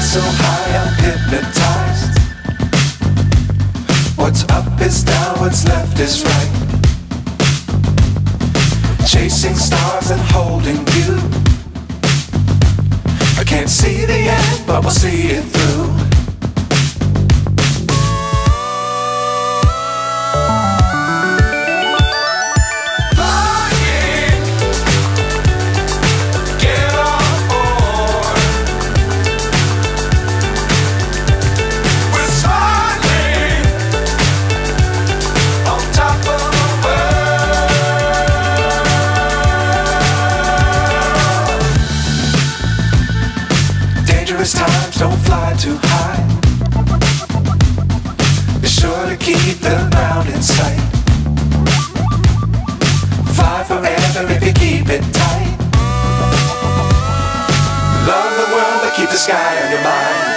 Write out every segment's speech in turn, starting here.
so high I'm hypnotized. What's up is down, what's left is right. Chasing stars and holding you. I can't see the end, but we'll see it through. Dangerous times, don't fly too high. Be sure to keep the ground in sight. Fly forever if you keep it tight. Love the world, but keep the sky on your mind.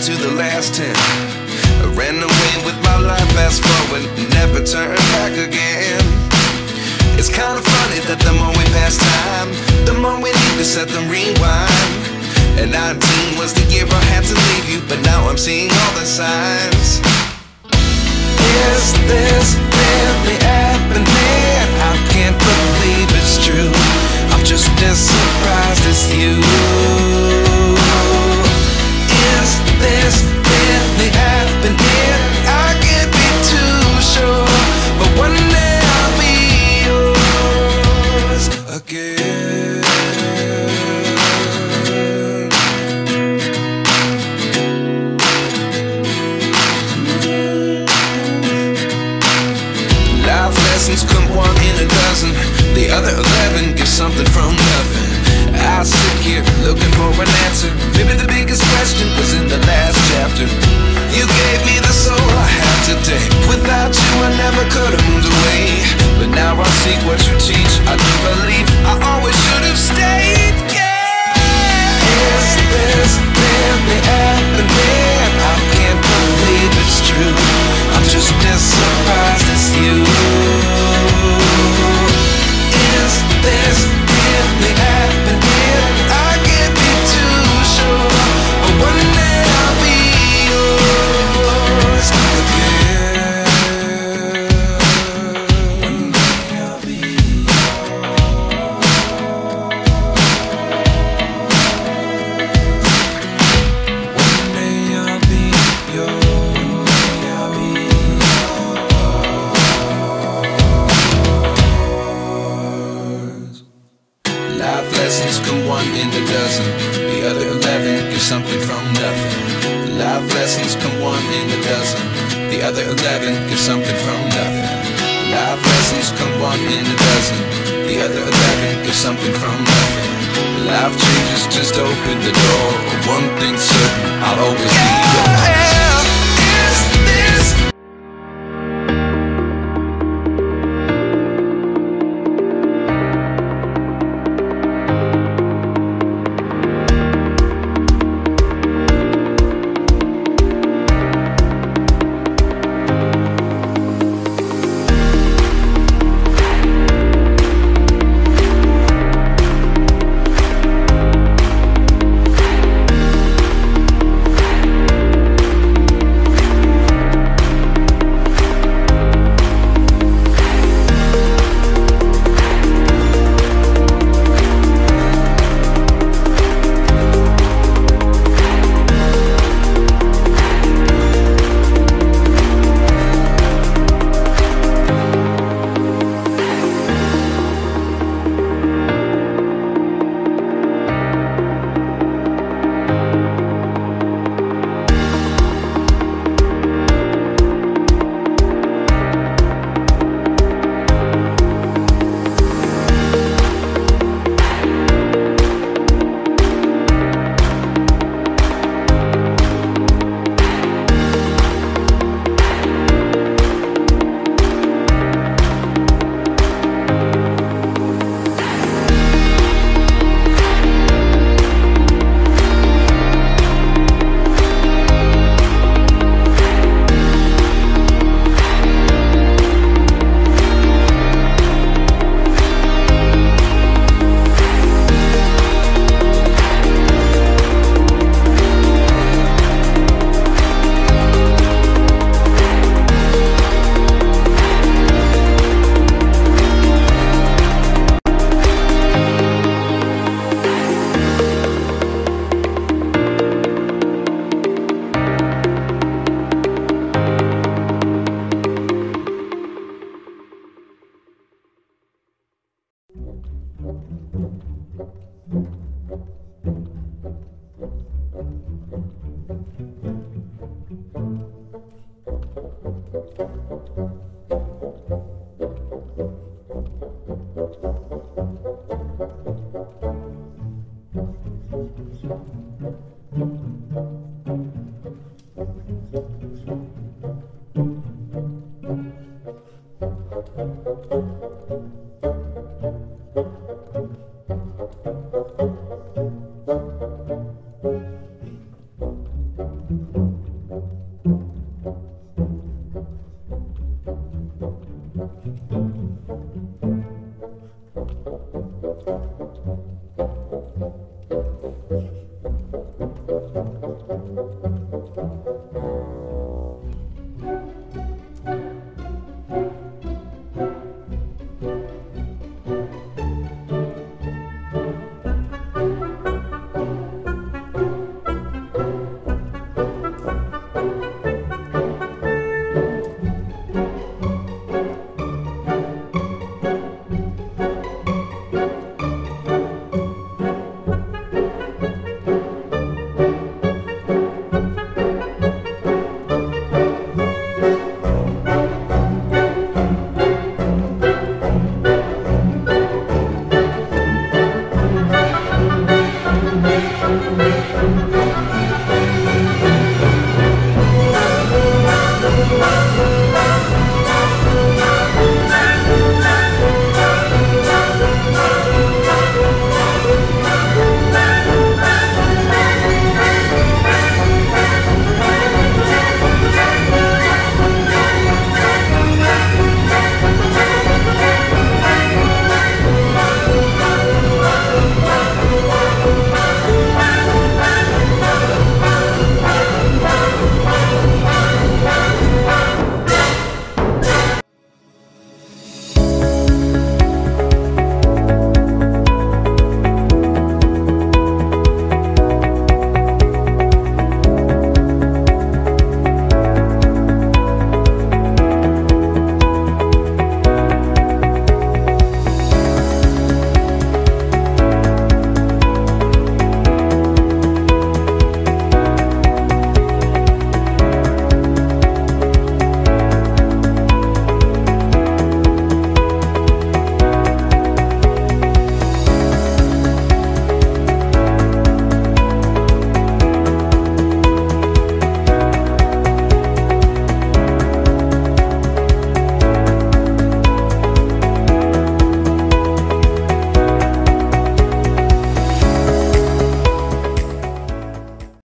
to the last 10. I ran away with my life, fast forward, never turn back again. It's kinda funny that the more we pass time, the more we need to set the rewind. And 19 was the year I had to leave you, but now I'm seeing all the signs. Is this really happening? I can't believe it's true. I'm just as surprised as you. Is this really happening? I can't be too sure, but one day I'll be yours again. Life lessons come one in a dozen. The other 11 get something from nothing. I sit here looking for an answer. Maybe the biggest question was in the last chapter. You gave me the soul I have today. Without you I never could have moved away. But now I see what you teach. I do believe I always should have stayed. Yeah. Is this really happening? I can't believe it's true. I'm just as surprised as you. Is this really happening? I can't be too sure, but one day I'll be yours again. One day I'll be One day I'll be yours. Life lessons come one in a dozen. The other 11 get something from nothing. Life lessons come one in a dozen. The other 11 get something from nothing. Life lessons come one in a dozen. The other 11 get something from nothing. Life changes just open the door. One thing's certain, I'll always be yours. Is this